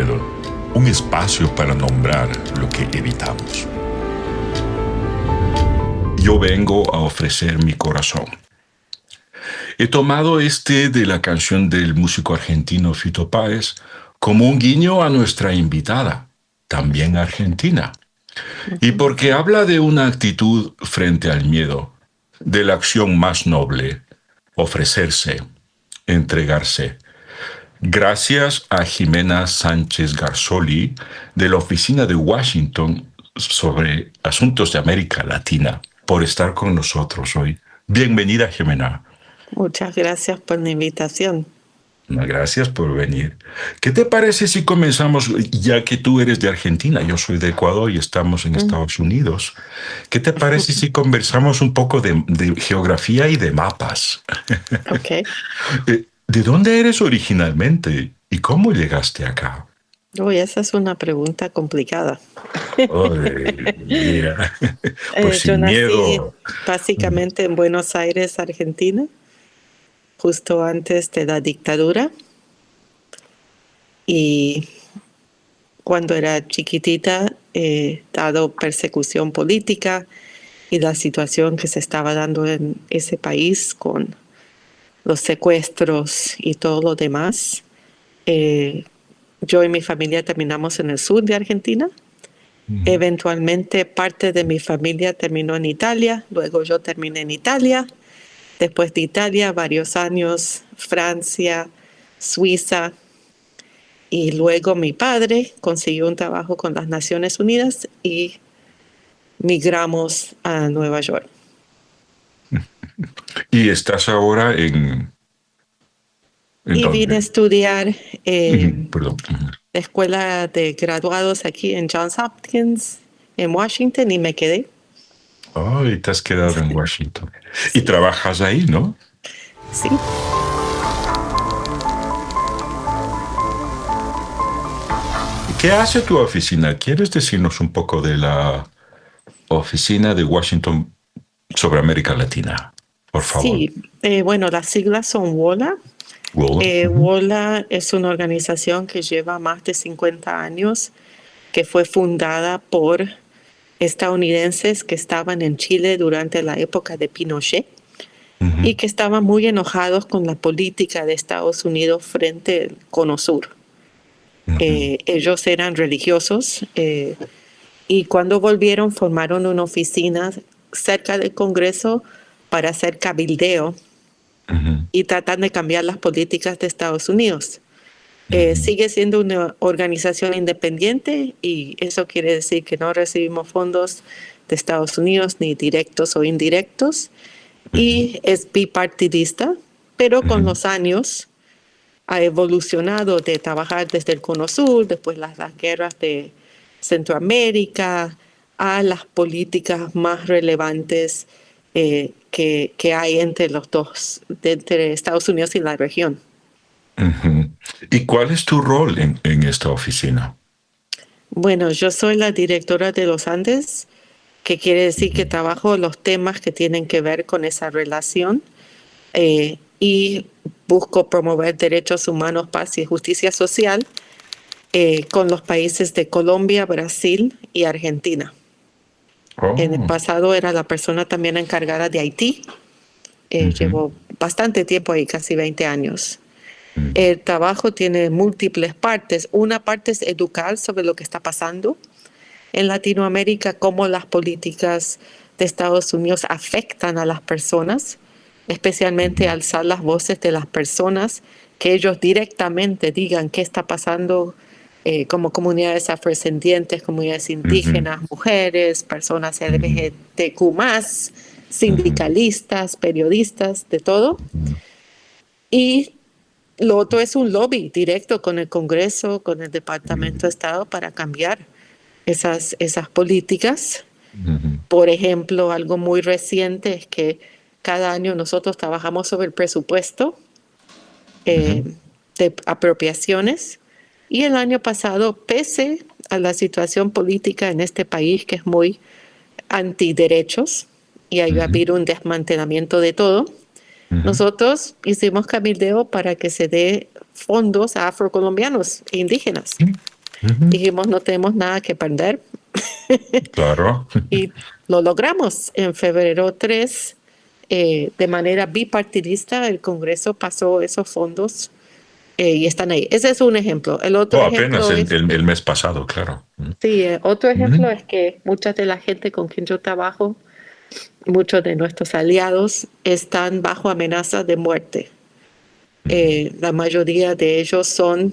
miedo, un espacio para nombrar lo que evitamos. Yo vengo a ofrecer mi corazón. He tomado de la canción del músico argentino Fito Páez como un guiño a nuestra invitada, también argentina. Y porque habla de una actitud frente al miedo, de la acción más noble, ofrecerse, entregarse. Gracias a Jimena Sánchez Garzoli, de la Oficina de Washington sobre Asuntos de América Latina, por estar con nosotros hoy. Bienvenida, Jimena. Muchas gracias por la invitación. Gracias por venir. ¿Qué te parece si comenzamos, ya que tú eres de Argentina, yo soy de Ecuador y estamos en Estados Unidos? ¿Qué te parece si conversamos un poco de geografía y de mapas? Ok. ¿De dónde eres originalmente y cómo llegaste acá? Uy, esa es una pregunta complicada. Mira, pues Yo sin nací miedo. básicamente en Buenos Aires, Argentina, justo antes de la dictadura. Y cuando era chiquitita, dado persecución política y la situación que se estaba dando en ese país con los secuestros y todo lo demás, yo y mi familia terminamos en el sur de Argentina. Eventualmente parte de mi familia terminó en Italia, luego yo terminé en Italia, después de Italia varios años, Francia, Suiza, y luego mi padre consiguió un trabajo con las Naciones Unidas y migramos a Nueva York. ¿Y estás ahora en Y vine a dónde? estudiar Perdón. la escuela de graduados aquí en Johns Hopkins, en Washington, y me quedé. Oh, y te has quedado en Washington. Y Sí, trabajas ahí, ¿no? sí. ¿Qué hace tu oficina? ¿Quieres decirnos un poco de la oficina de Washington sobre América Latina? Por favor. Sí, bueno, las siglas son WOLA. Will. WOLA es una organización que lleva más de 50 años, que fue fundada por estadounidenses que estaban en Chile durante la época de Pinochet y que estaban muy enojados con la política de Estados Unidos frente al Cono Sur. Ellos eran religiosos y cuando volvieron formaron una oficina cerca del Congreso para hacer cabildeo y tratan de cambiar las políticas de Estados Unidos. Sigue siendo una organización independiente y eso quiere decir que no recibimos fondos de Estados Unidos ni directos o indirectos y es bipartidista, pero con los años ha evolucionado de trabajar desde el Cono Sur, después las guerras de Centroamérica, a las políticas más relevantes que hay entre los dos, entre Estados Unidos y la región. ¿Y cuál es tu rol en esta oficina? Bueno, yo soy la directora de los Andes, que quiere decir que trabajo los temas que tienen que ver con esa relación y busco promover derechos humanos, paz y justicia social con los países de Colombia, Brasil y Argentina. En el Oh, pasado era la persona también encargada de Haití. Llevo bastante tiempo ahí, casi 20 años. El trabajo tiene múltiples partes. Una parte es educar sobre lo que está pasando en Latinoamérica, cómo las políticas de Estados Unidos afectan a las personas, especialmente alzar las voces de las personas, que ellos directamente digan qué está pasando como comunidades afrodescendientes, comunidades indígenas, mujeres, personas LGBTQ+, sindicalistas, periodistas, de todo. Y lo otro es un lobby directo con el Congreso, con el Departamento de Estado para cambiar esas políticas. Por ejemplo, algo muy reciente es que cada año nosotros trabajamos sobre el presupuesto de apropiaciones y el año pasado, pese a la situación política en este país que es muy antiderechos y ha habido un desmantelamiento de todo, nosotros hicimos cabildeo para que se dé fondos a afrocolombianos e indígenas. Ujú. Dijimos, no tenemos nada que perder Claro. y lo logramos. En febrero 3, de manera bipartidista, el Congreso pasó esos fondos y están ahí. Ese es un ejemplo. El otro Oh, apenas ejemplo es, el mes pasado, claro. sí, otro ejemplo Ujú. es que mucha de la gente con quien yo trabajo, muchos de nuestros aliados, están bajo amenaza de muerte. La mayoría de ellos son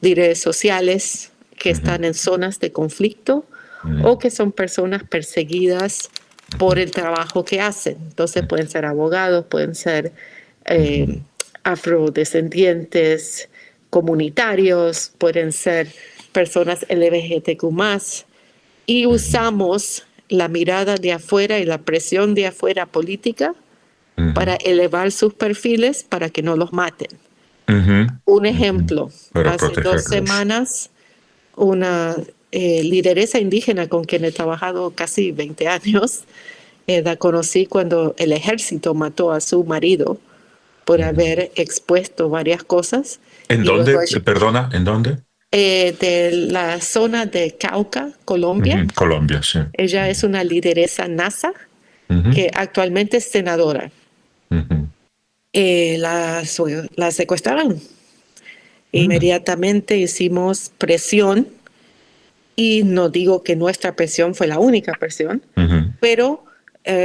líderes sociales que Ujú. están en zonas de conflicto Ujú. o que son personas perseguidas por el trabajo que hacen. Entonces pueden ser abogados, pueden ser Ujú. afrodescendientes, comunitarios, pueden ser personas LGBTQ+, y Ujú. usamos la mirada de afuera y la presión de afuera política para Ujú. elevar sus perfiles para que no los maten. Ujú. Un Ujú. ejemplo, Para hace 2 protegerlos. semanas, una lideresa indígena con quien he trabajado casi 20 años, la conocí cuando el ejército mató a su marido por Ujú. haber expuesto varias cosas. ¿En Y luego dónde? Perdona, ¿en dónde? de la zona de Cauca, Colombia. Ujú. Colombia, sí. Ella es una lideresa NASA Ujú. que actualmente es senadora. Ujú. La secuestraron. Mm. Inmediatamente hicimos presión y no digo que nuestra presión fue la única presión, Ujú. pero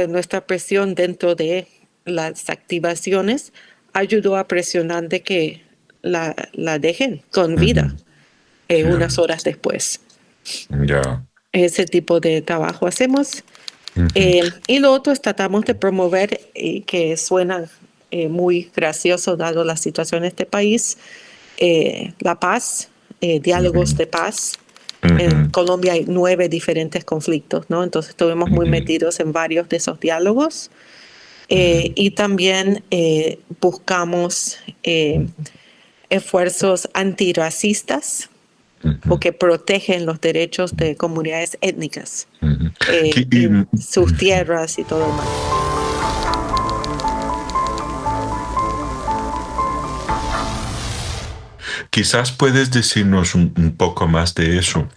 nuestra presión dentro de las activaciones ayudó a presionar de que la dejen con vida Ujú. Ya, unas horas después. ya. Ese tipo de trabajo hacemos. Ujú. Y lo otro es tratamos de promover, que suena muy gracioso dado la situación en este país, la paz, diálogos Ujú. de paz. En Ujú. Colombia hay 9 diferentes conflictos, ¿no? Entonces estuvimos muy Ujú. metidos en varios de esos diálogos Ujú. y también buscamos esfuerzos antirracistas o Ujú. que protegen los derechos de comunidades étnicas Ujú. en sus tierras y todo lo demás. Quizás puedes decirnos un poco más de eso.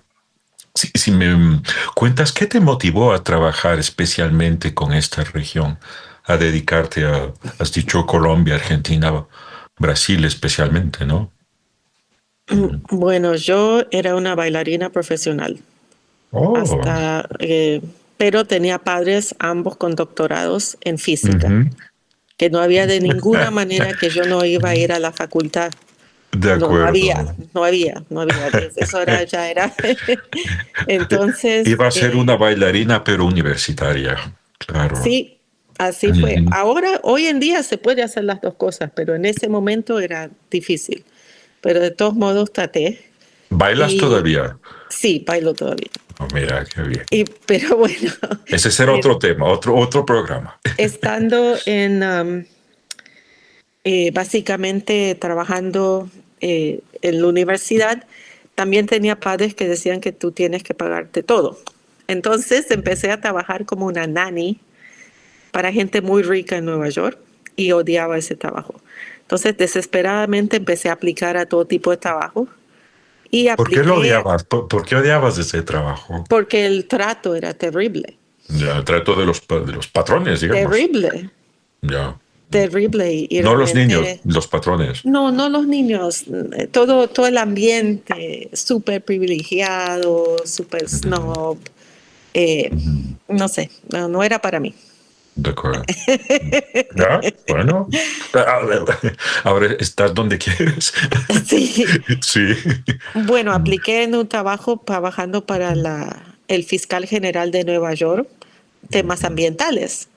Si me cuentas, ¿qué te motivó a trabajar especialmente con esta región? A dedicarte a, has dicho Colombia, Argentina, Brasil especialmente, ¿no? Ujú. Bueno, yo era una bailarina profesional Oh. hasta, pero tenía padres ambos con doctorados en física, Ujú. que no había de ninguna manera que yo no iba a ir a la facultad. De No, no había, acuerdo. no había, no había. Eso era, ya era. Entonces, Iba a ser una bailarina, pero universitaria. Claro. sí, así fue. Ujú. Ahora, hoy en día se puede hacer las dos cosas, pero en ese momento era difícil. Pero de todos modos traté ¿Bailas y todavía? sí, bailo todavía. Oh, mira, qué bien. Pero bueno, Ese será eh, otro tema, otro programa. estando en básicamente trabajando en la universidad, también tenía padres que decían que tú tienes que pagarte todo. Entonces empecé a trabajar como una nanny para gente muy rica en Nueva York y odiaba ese trabajo. Entonces desesperadamente empecé a aplicar a todo tipo de trabajo y ¿Por qué lo apliqué odiabas? ¿Por qué odiabas ese trabajo? porque el trato era terrible, Ya, trato de los patrones, digamos. terrible, Ya. terrible y No los niños, realmente los patrones. no, no los niños, todo el ambiente súper privilegiado, súper Ujú. snob, Ujú. no sé, no, no era para mí. De acuerdo. Ya, bueno. Ahora estás donde quieres. Sí, Sí. bueno, apliqué en un trabajo trabajando para el fiscal general de Nueva York, temas Ujú. ambientales.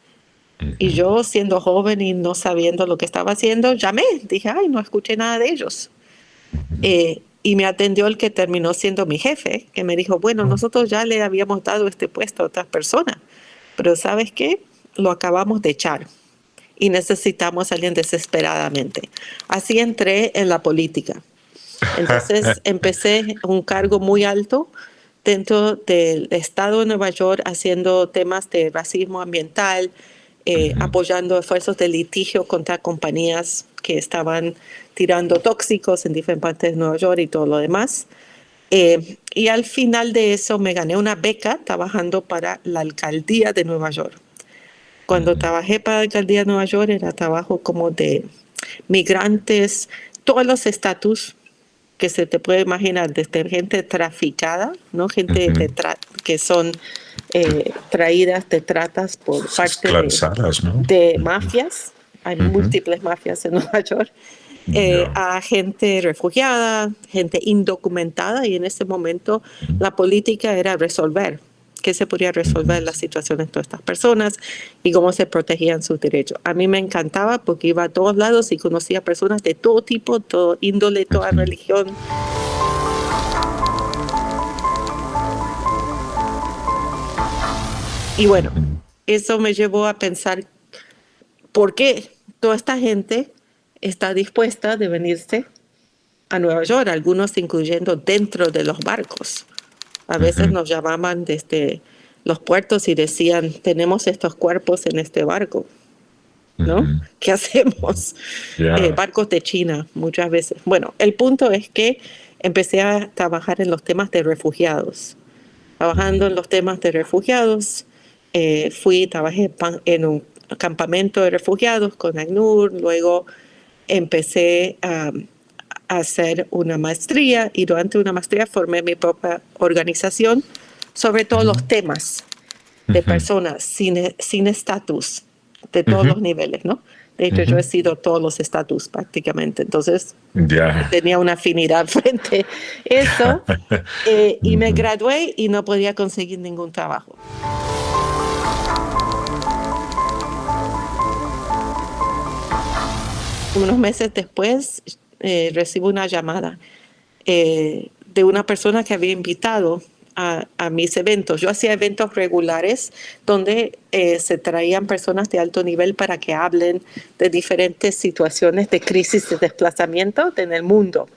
Y Ujú. yo, siendo joven y no sabiendo lo que estaba haciendo, llamé, dije, ay, no escuché nada de ellos. Y me atendió el que terminó siendo mi jefe, que me dijo, bueno, Ujú. nosotros ya le habíamos dado este puesto a otras personas, pero ¿sabes qué? Lo acabamos de echar y necesitamos a alguien desesperadamente. Así entré en la política. Entonces empecé un cargo muy alto dentro del estado de Nueva York haciendo temas de racismo ambiental, Ujú. apoyando esfuerzos de litigio contra compañías que estaban tirando tóxicos en diferentes partes de Nueva York y todo lo demás. Y al final de eso me gané una beca trabajando para la alcaldía de Nueva York. Cuando trabajé para la alcaldía de Nueva York era trabajo como de migrantes, todos los estatus que se te puede imaginar, desde gente traficada, ¿no? Gente que son traídas de tratas por parte Esclavizadas, ¿no? de mafias. Hay múltiples mafias en Nueva York. A gente refugiada, gente indocumentada, y en ese momento la política era resolver qué se podía resolver las situaciones de todas estas personas y cómo se protegían sus derechos. A mí me encantaba porque iba a todos lados y conocía personas de todo tipo, todo índole, toda religión. Y bueno, eso me llevó a pensar por qué toda esta gente está dispuesta de venirse a Nueva York, algunos incluyendo dentro de los barcos. A veces nos llamaban desde los puertos y decían, tenemos estos cuerpos en este barco, ¿no? ¿Qué hacemos? Barcos de China, muchas veces. Bueno, el punto es que empecé a trabajar en los temas de refugiados. Trabajando en los temas de refugiados, trabajé en un campamento de refugiados con ACNUR, luego empecé a hacer una maestría y durante una maestría formé mi propia organización sobre todos los temas de personas sin estatus de todos los niveles, ¿no? De hecho, yo he sido todos los estatus prácticamente, entonces tenía una afinidad frente a eso y me gradué y no podía conseguir ningún trabajo. Unos meses después recibo una llamada de una persona que había invitado a mis eventos. Yo hacía eventos regulares donde se traían personas de alto nivel para que hablen de diferentes situaciones de crisis de desplazamiento en el mundo.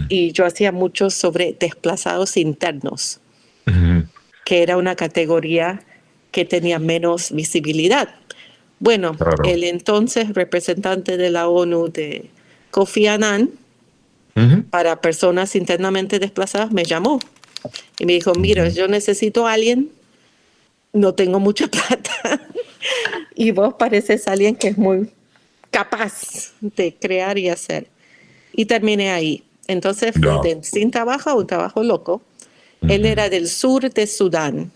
Y yo hacía muchos sobre desplazados internos, que era una categoría que tenía menos visibilidad. Bueno, el entonces representante de la ONU de Kofi Annan para personas internamente desplazadas me llamó y me dijo, mira, yo necesito a alguien, no tengo mucha plata y vos pareces alguien que es muy capaz de crear y hacer. Y terminé ahí. Entonces fui sin trabajo a un trabajo loco. Él era del sur de Sudán.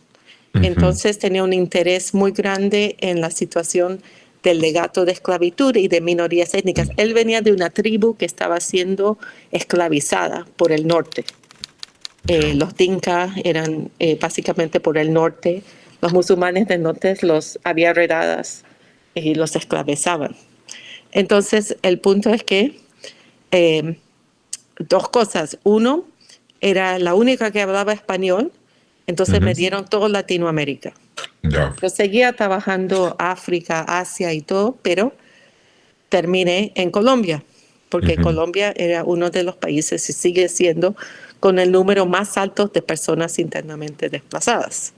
Entonces tenía un interés muy grande en la situación del legato de esclavitud y de minorías étnicas. Él venía de una tribu que estaba siendo esclavizada por el norte. Los dinka eran básicamente por el norte. Los musulmanes del norte los había redadas y los esclavizaban. Entonces el punto es que dos cosas. Uno, era la única que hablaba español. Entonces me dieron todo Latinoamérica. Yo seguía trabajando África, Asia y todo, pero terminé en Colombia, porque Colombia era uno de los países y sigue siendo con el número más alto de personas internamente desplazadas.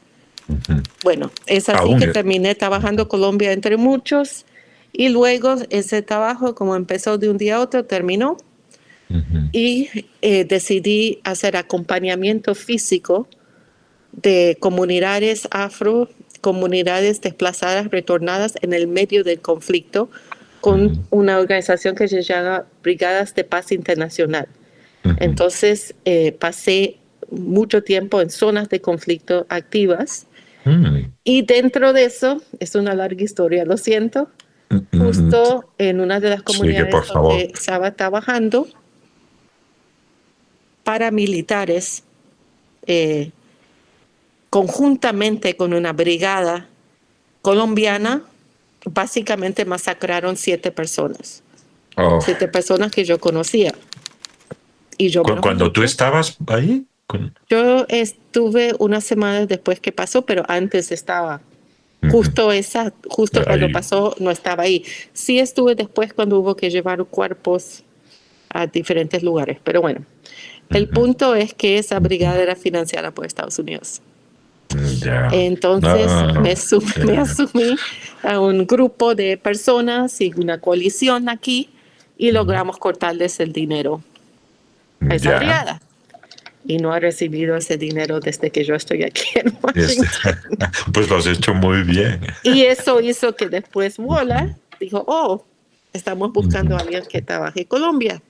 Bueno, es así que terminé trabajando Colombia entre muchos y luego ese trabajo, como empezó de un día a otro, terminó y decidí hacer acompañamiento físico de comunidades afro, comunidades desplazadas, retornadas en el medio del conflicto, con una organización que se llama Brigadas de Paz Internacional. Entonces, pasé mucho tiempo en zonas de conflicto activas y dentro de eso, es una larga historia, lo siento, justo en una de las comunidades donde estaba trabajando, paramilitares, conjuntamente con una brigada colombiana, básicamente masacraron 7 personas. 7 personas que yo conocía. Y yo ¿Cuando tú estabas ahí? Yo estuve unas semanas después que pasó, pero antes estaba. Justo cuando pasó, no estaba ahí. Sí estuve después cuando hubo que llevar cuerpos a diferentes lugares. Pero bueno, el punto es que esa brigada era financiada por Estados Unidos. Entonces me asumí a un grupo de personas y una coalición aquí y logramos cortarles el dinero a esa Ya. brigada. Y no ha recibido ese dinero desde que yo estoy aquí en Este, Washington. pues lo has hecho muy bien. Y eso hizo que después Wola dijo, oh, estamos buscando a Ujú, alguien que trabaje en Colombia.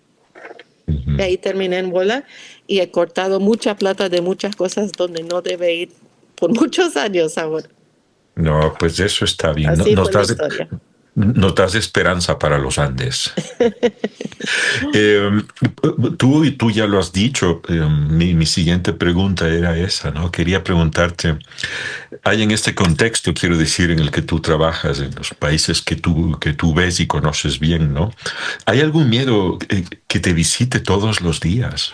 Y ujú. ahí terminé en Wola y he cortado mucha plata de muchas cosas donde no debe ir por muchos años ahora. No, pues eso está bien. Así fue la historia. Nos das esperanza para los Andes. Eh, tú ya lo has dicho. Mi siguiente pregunta era esa, ¿no? Quería preguntarte, hay en este contexto, quiero decir, en el que tú trabajas, en los países que tú ves y conoces bien, ¿no? ¿Hay algún miedo que te visite todos los días?